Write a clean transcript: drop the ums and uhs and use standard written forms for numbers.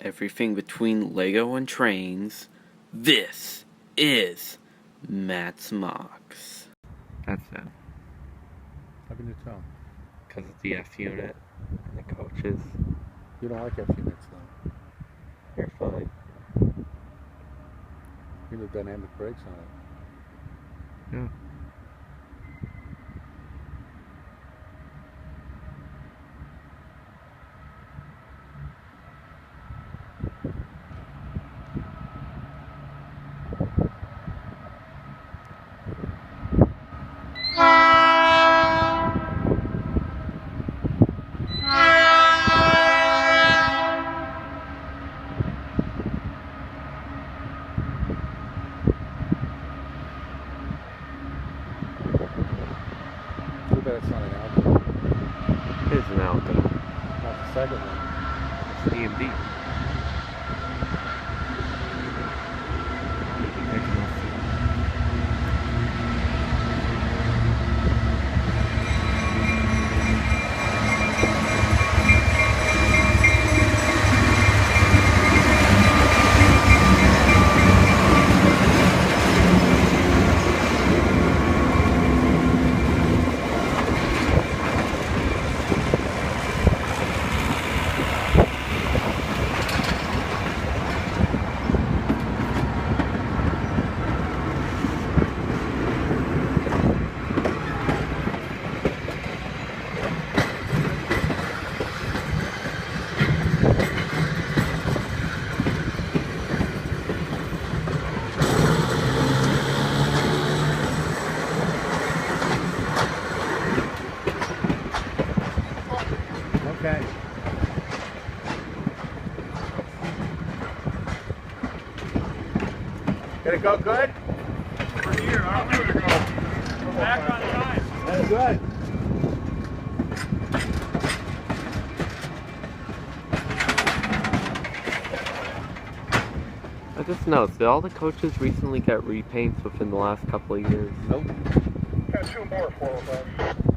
everything between Lego and trains, this is Matt's Mocks. That's it. How can you tell? Because it's the F unit and the coaches. You don't like F units though. You're fine. You need dynamic brakes on it. Yeah. Too bad it's not an Alco. It is an Alco. Not the second one. It's an EMD. Okay. Did it go good? We're here. I'm going to go. We're back on time. That's good. I just noticed, did all the coaches recently get repaints within the last couple of years? Nope. Got two more 405.